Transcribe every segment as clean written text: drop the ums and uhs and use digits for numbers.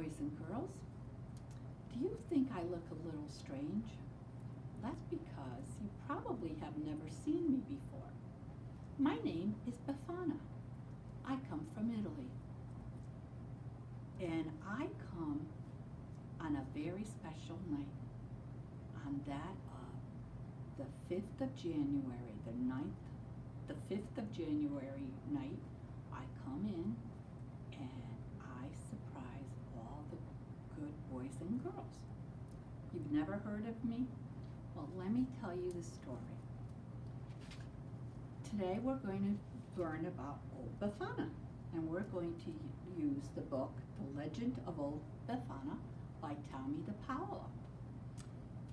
boys and girls. Do you think I look a little strange? That's because you probably have never seen me before. My name is Befana. I come from Italy. And I come on a very special night. On that of the 5th of January, the 5th of January night, I come in and I surprise all the good boys and girls. You've never heard of me? Well, let me tell you the story. Today we're going to learn about Old Befana, and we're going to use the book, The Legend of Old Befana by Tommy the Paola.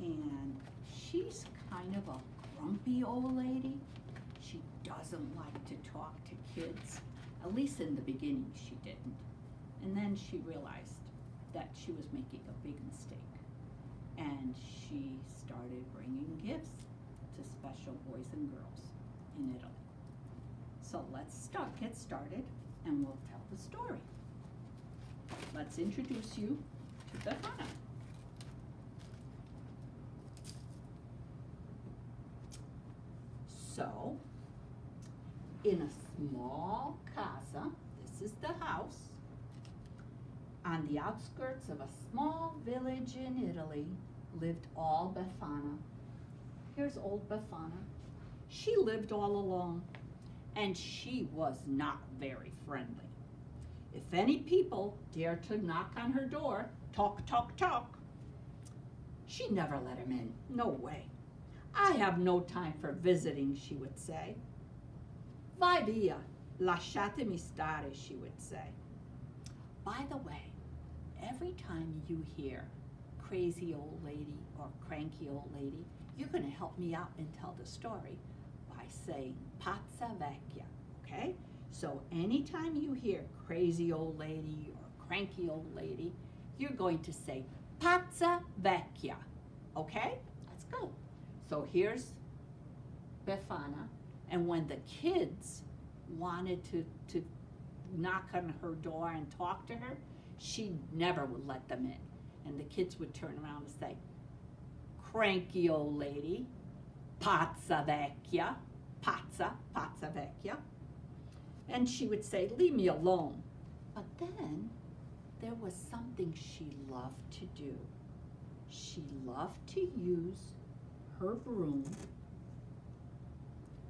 And she's kind of a grumpy old lady. She doesn't like to talk to kids. At least in the beginning she didn't. And then she realized that she was making a big mistake. And she started bringing gifts to special boys and girls in Italy. So let's get started, and we'll tell the story. Let's introduce you to Befana. So, in a small casa, this is the house, on the outskirts of a small village in Italy, lived all Befana. Here's old Befana. She lived all alone, and she was not very friendly. If any people dared to knock on her door, talk, talk, talk, she never let him in. No way. I have no time for visiting, she would say. Vai via, lasciatemi stare, she would say. By the way, every time you hear crazy old lady or cranky old lady, you're going to help me out and tell the story by saying pazza vecchia, okay? So anytime you hear crazy old lady or cranky old lady, you're going to say pazza vecchia, okay? Let's go. So here's Befana, and when the kids wanted to knock on her door and talk to her, she never would let them in. And the kids would turn around and say, cranky old lady, pazza vecchia, pazza vecchia. And she would say, leave me alone. But then there was something she loved to do. She loved to use her broom,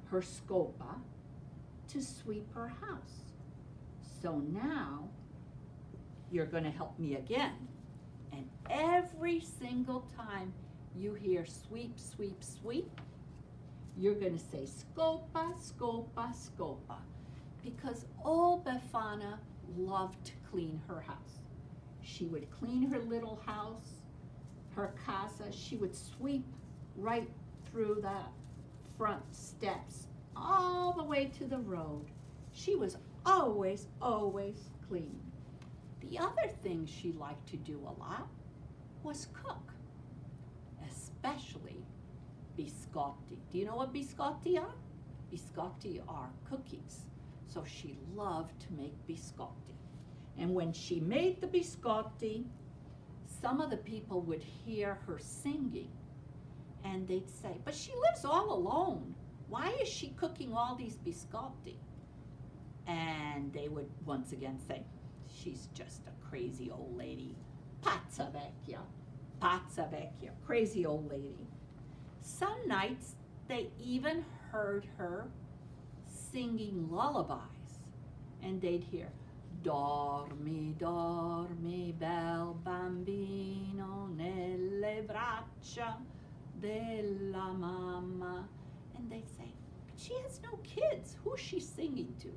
her scopa, to sweep her house. So now you're going to help me again. And every single time you hear sweep, sweep, sweep, you're going to say scopa, scopa, scopa. Because old Befana loved to clean her house. She would clean her little house, her casa. She would sweep right through the front steps all the way to the road. She was always, always clean. The other thing she liked to do a lot was cook, especially biscotti. Do you know what biscotti are? Biscotti are cookies. So she loved to make biscotti. And when she made the biscotti, some of the people would hear her singing, and they'd say, but she lives all alone. Why is she cooking all these biscotti? And they would once again say, she's just a crazy old lady. Pazza vecchia, crazy old lady. Some nights they even heard her singing lullabies, and they'd hear, dormi, dormi, bel bambino, nelle braccia della mamma. And they'd say, but she has no kids. Who's she singing to?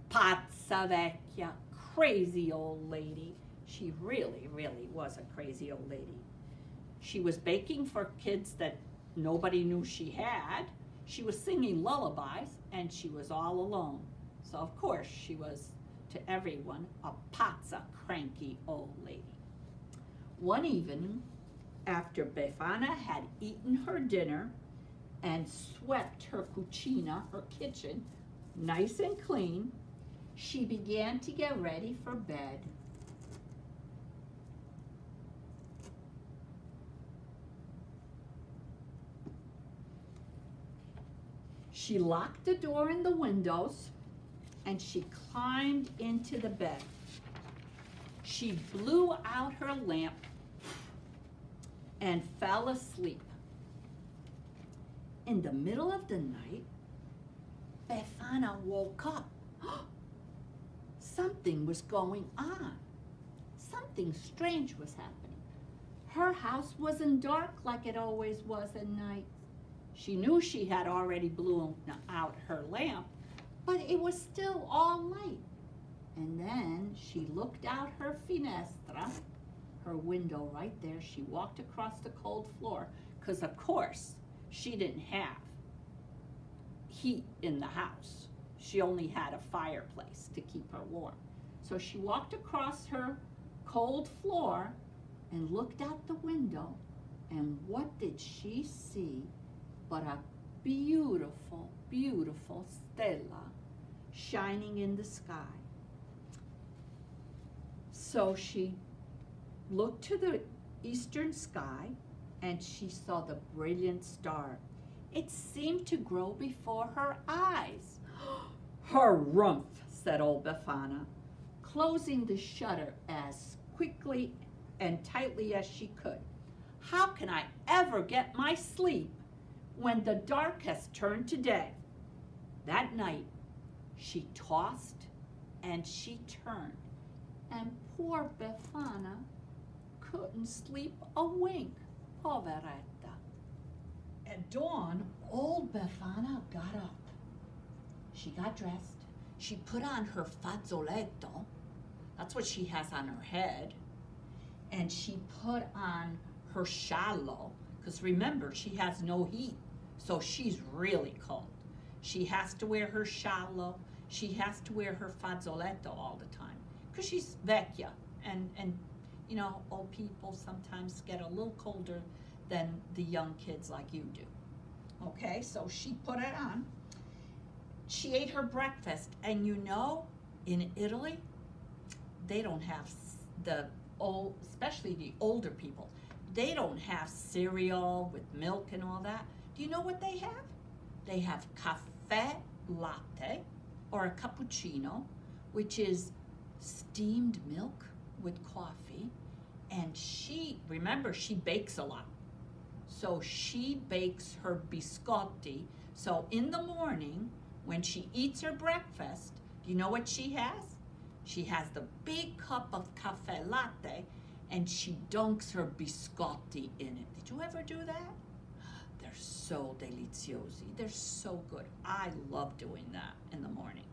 Pazza vecchia, crazy old lady. She really, really was a crazy old lady. She was baking for kids that nobody knew she had. She was singing lullabies, and she was all alone. So of course she was, to everyone, a pazza, cranky old lady. One evening, after Befana had eaten her dinner and swept her cucina, her kitchen, nice and clean, she began to get ready for bed. She locked the door and the windows, and she climbed into the bed. She blew out her lamp and fell asleep. In the middle of the night, Befana woke up. Something was going on. Something strange was happening. Her house wasn't dark like it always was at night. She knew she had already blown out her lamp, but it was still all light. And then she looked out her finestra, her window right there. She walked across the cold floor, because of course she didn't have heat in the house. She only had a fireplace to keep her warm. So she walked across her cold floor and looked out the window, and what did she see but a beautiful, beautiful stella shining in the sky. So she looked to the eastern sky, and she saw the brilliant star. It seemed to grow before her eyes. "Harumph," said old Befana, closing the shutter as quickly and tightly as she could. "How can I ever get my sleep when the dark has turned to day?" That night, she tossed and she turned, and poor Befana couldn't sleep a wink. Poveretta. At dawn, old Befana got up. She got dressed. She put on her fazzoletto. That's what she has on her head. And she put on her sciallo, because remember, she has no heat, so she's really cold. She has to wear her sciallo. She has to wear her fazzoletto all the time, because she's vecchia, and you know, old people sometimes get a little colder than the young kids like you do. Okay, so she put it on. She ate her breakfast, and you know, in Italy, they don't have the old, especially the older people, they don't have cereal with milk and all that. Do you know what they have? They have caffè latte, or a cappuccino, which is steamed milk with coffee. And she, remember, she bakes a lot. So she bakes her biscotti. So in the morning, when she eats her breakfast, do you know what she has? She has the big cup of caffè latte, and she dunks her biscotti in it. Did you ever do that? They're so deliziosi. They're so good. I love doing that in the morning.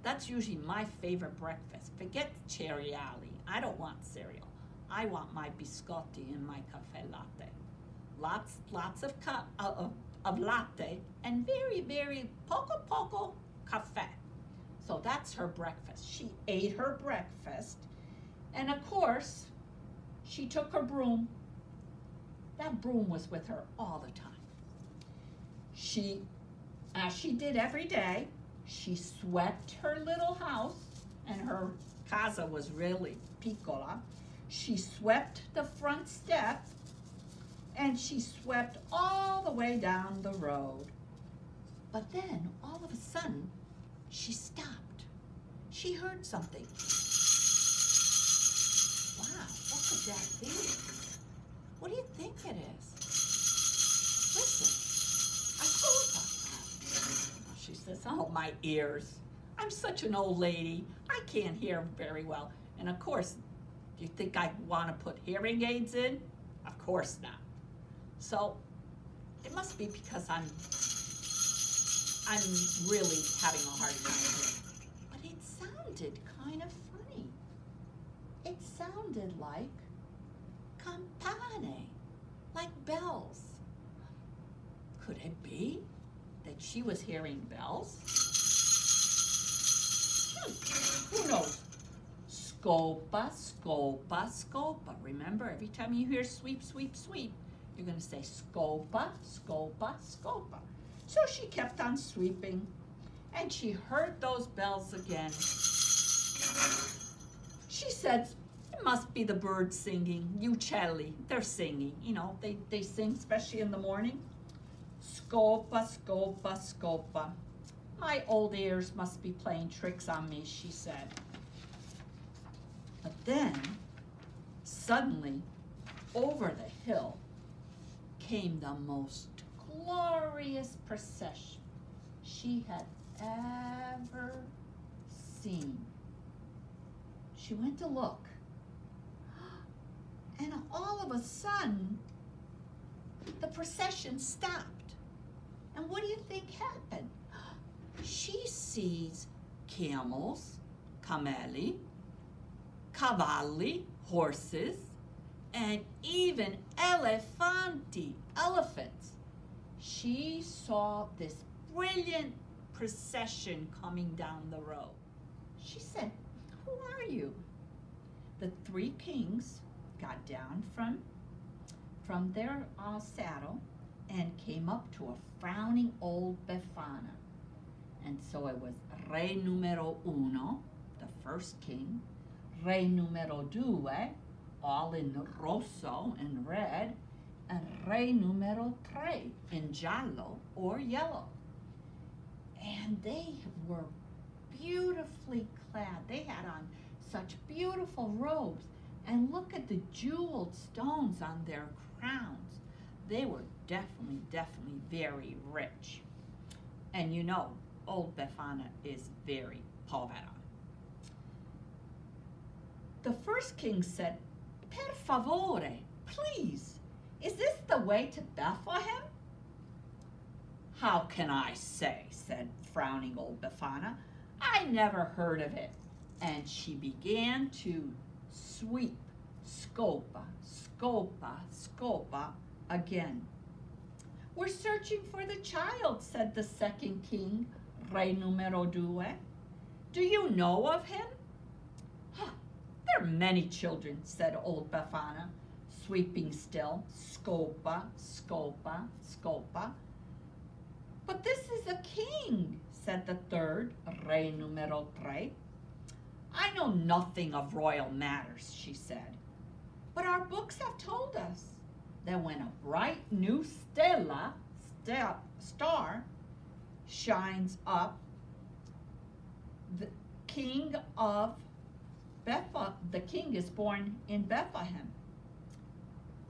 That's usually my favorite breakfast. Forget cereali. I don't want cereal. I want my biscotti and my caffè latte. Lots of latte, and very, very poco caffè. So that's her breakfast. She ate her breakfast, and of course, she took her broom. That broom was with her all the time. She, as she did every day, she swept her little house, and her casa was really piccola. She swept the front step, and she swept all the way down the road. But then, all of a sudden, she stopped. She heard something. Wow, what could that be? What do you think it is? Listen, she says, "Oh, my ears. I'm such an old lady. I can't hear very well." And of course, do you think I want to put hearing aids in? Of course not. So it must be because I'm really having a hard time here. But it sounded kind of funny. It sounded like campane, like bells. Could it be that she was hearing bells? Who knows? Scopa, scopa, scopa. Remember, every time you hear sweep, sweep, sweep, you're going to say scopa, scopa, scopa. So she kept on sweeping, and she heard those bells again. She said, "It must be the birds singing, uccelli. They're singing, you know, they sing, especially in the morning." Scopa, scopa, scopa. My old ears must be playing tricks on me, she said. But then, suddenly, over the hill came the most glorious procession she had ever seen. She went to look, and all of a sudden, the procession stopped. And what do you think happened? She sees camels, cameli, cavalli, horses, and even elefanti, elephants. She saw this brilliant procession coming down the road. She said, "Who are you?" The three kings got down from their saddle and came up to a frowning old Befana. And so it was Re numero uno, the first king, Re numero due, all in rosso, in red, and Re numero tre, in giallo, or yellow. And they were beautifully clad. They had on such beautiful robes. And look at the jeweled stones on their crowns. They were definitely very rich. And you know, old Befana is very povera. The first king said, "Per favore, please, is this the way to Bethlehem?" "How can I say?" said frowning old Befana. "I never heard of it." And she began to sweep, scopa, scopa, scopa, again. "We're searching for the child," said the second king, Re numero due. "Do you know of him?" "There are many children," said old Befana, sweeping still, scopa, scopa, scopa. "But this is a king," said the third, Re numero tre. "I know nothing of royal matters," she said, "but our books have told us that when a bright new star shines up, the king is born in Bethlehem."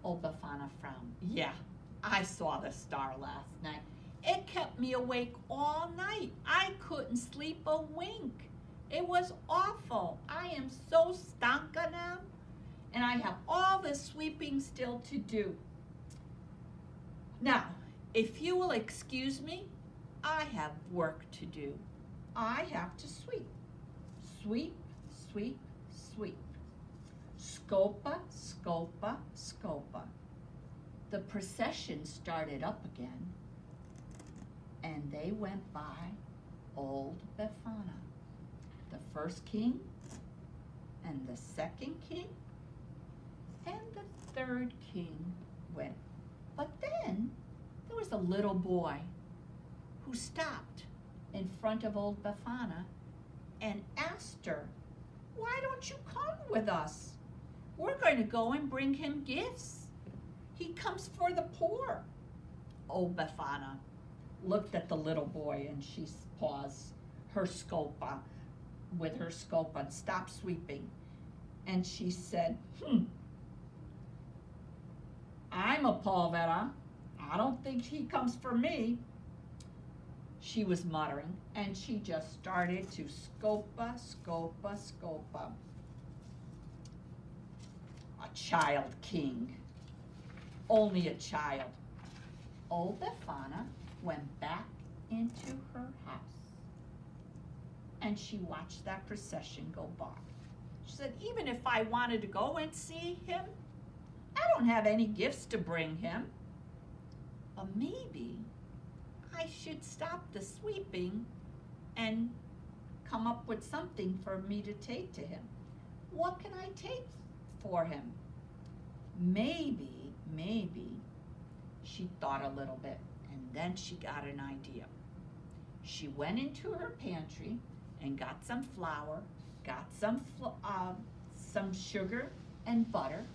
Old Befana frowned. "Yeah, I saw the star last night. It kept me awake all night. I couldn't sleep a wink. It was awful. I am so stanca now, and I have all the sweeping still to do. Now, if you will excuse me, I have work to do. I have to sweep. Sweep, sweep, sweep. Scopa, scopa, scopa." The procession started up again, and they went by old Befana. The first king, and the second king, and the third king went. But then there was a little boy who stopped in front of old Befana and asked her, "Why don't you come with us? We're going to go and bring him gifts. He comes for the poor." Old Befana looked at the little boy, and she paused her scopa with her scopa and stopped sweeping. And she said, "I'm a povera. I don't think he comes for me." She was muttering, and she just started to scopa, scopa, scopa. A child king. Only a child. Old Befana went back into her house, and she watched that procession go by. She said, "Even if I wanted to go and see him, I don't have any gifts to bring him. Maybe I should stop the sweeping and come up with something for me to take to him. What can I take for him? Maybe." She thought a little bit, and then she got an idea. She went into her pantry and got some flour, got some sugar and butter,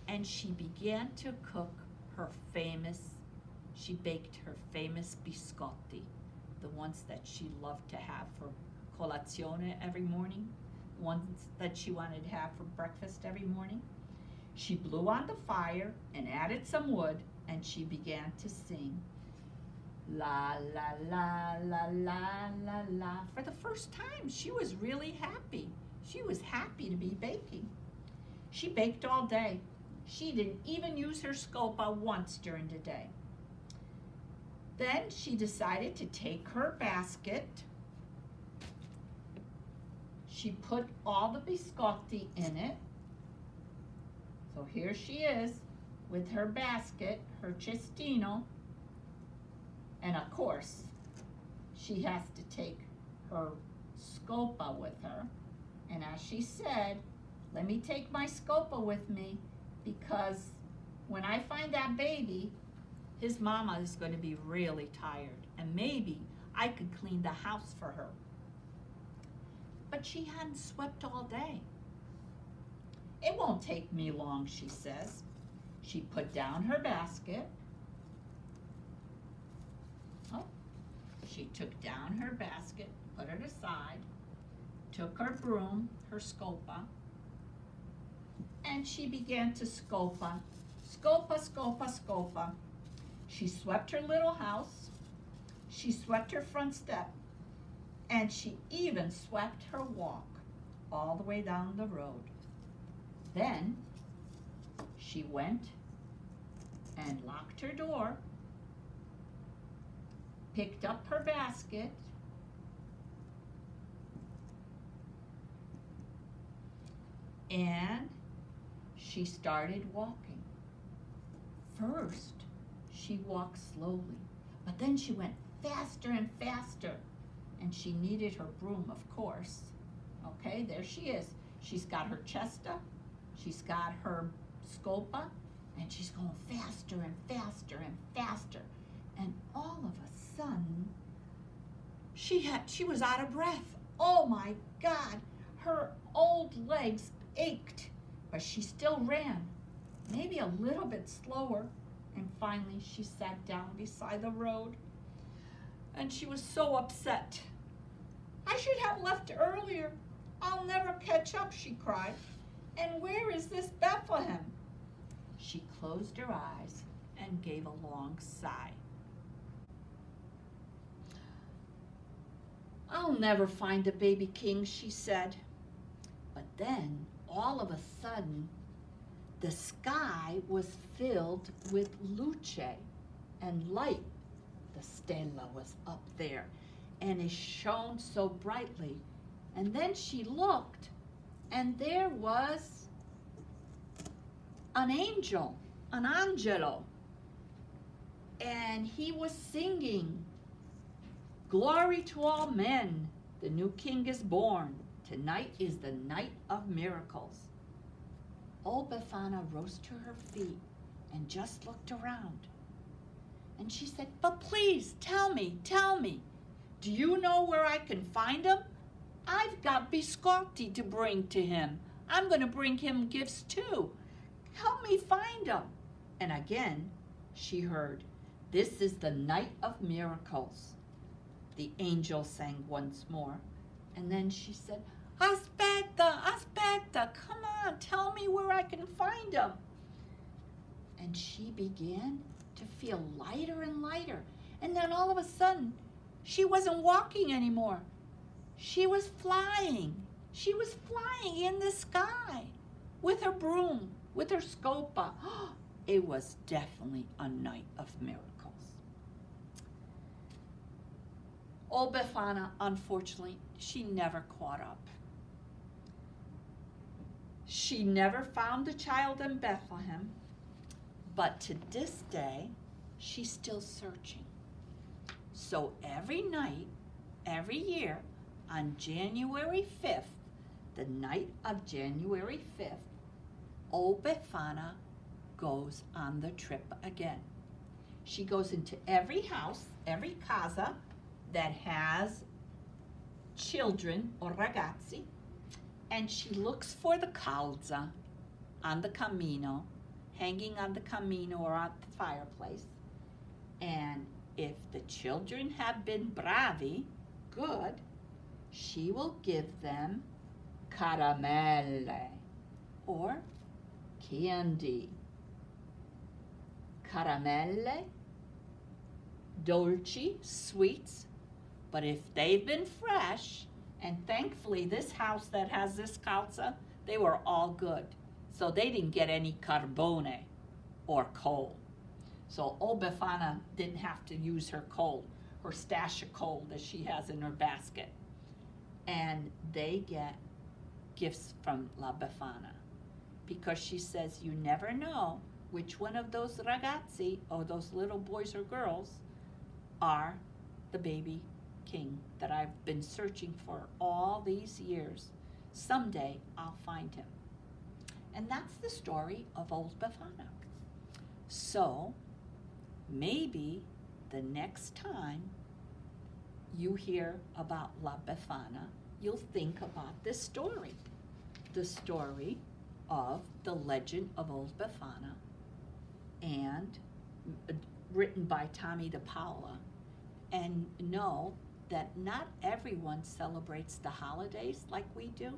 and she began to cook her famous she baked her famous biscotti, the ones that she loved to have for colazione every morning, the ones that she wanted to have for breakfast every morning. She blew on the fire and added some wood, and she began to sing. La, la, la, la, la, la, la. For the first time, she was really happy. She was happy to be baking. She baked all day. She didn't even use her scopa once during the day. Then she decided to take her basket. She put all the biscotti in it. So here she is with her basket, her cestino. And of course, she has to take her scopa with her. And as she said, let me take my scopa with me, because when I find that baby, his mama is going to be really tired, and maybe I could clean the house for her. But she hadn't swept all day. It won't take me long, she says. She put down her basket. Oh, she took down her basket, put it aside, took her broom, her scopa, and she began to scopa. Scopa, scopa, scopa. She swept her little house, she swept her front step, and she even swept her walk all the way down the road. Then she went and locked her door, picked up her basket, and she started walking. First, she walked slowly, but then she went faster and faster, and she needed her broom, of course. Okay, there she is. She's got her cesta, she's got her scopa, and she's going faster and faster and faster. And all of a sudden, she was out of breath. Oh my God, her old legs ached, but she still ran, maybe a little bit slower. And finally, she sat down beside the road, and she was so upset. I should have left earlier. I'll never catch up, she cried. And where is this Bethlehem? She closed her eyes and gave a long sigh. I'll never find a baby king, she said. But then, all of a sudden, the sky was filled with luce and light. The stella was up there, and it shone so brightly. And then she looked, and there was an angel, an angelo. And he was singing, "Glory to all men, the new king is born. Tonight is the night of miracles." Old Befana rose to her feet and just looked around. And she said, "But please, tell me, do you know where I can find him? I've got biscotti to bring to him. I'm going to bring him gifts too. Help me find him." And again, she heard, "This is the night of miracles." The angel sang once more. And then she said, "Aspetta, aspetta, come on, tell me where I can find him." And she began to feel lighter and lighter. And then all of a sudden, she wasn't walking anymore. She was flying. She was flying in the sky with her broom, with her scopa. It was definitely a night of miracles. Old Befana, unfortunately, she never caught up. She never found the child in Bethlehem, but to this day, she's still searching. So every night, every year, on January 5th, the night of January 5th, old Befana goes on the trip again. She goes into every house, every casa that has children or ragazzi, and she looks for the calza on the camino, hanging on the camino or at the fireplace. And if the children have been bravi, good, she will give them caramelle or candy. Caramelle, dolci, sweets. But if they've been fresh, and thankfully this house that has this calza, they were all good. So they didn't get any carbone or coal. So old Befana didn't have to use her coal, her stash of coal that she has in her basket. And they get gifts from La Befana because she says you never know which one of those ragazzi, or those little boys or girls, are the baby king that I've been searching for all these years. Someday I'll find him. And that's the story of old Befana. So maybe the next time you hear about La Befana, you'll think about this story. The story of the legend of old Befana, and written by Tommy DePaola, and know that not everyone celebrates the holidays like we do.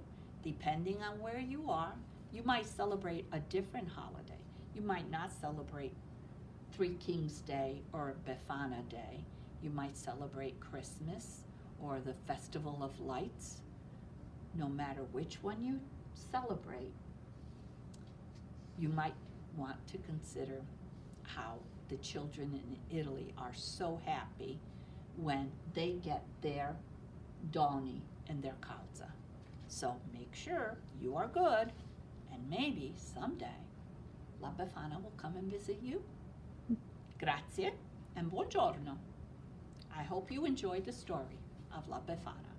Depending on where you are, you might celebrate a different holiday. You might not celebrate Three Kings Day or Befana Day. You might celebrate Christmas or the Festival of Lights. No matter which one you celebrate, you might want to consider how the children in Italy are so happy when they get their doni and their calza. So make sure you are good, and maybe someday La Befana will come and visit you. Grazie and buongiorno. I hope you enjoyed the story of La Befana.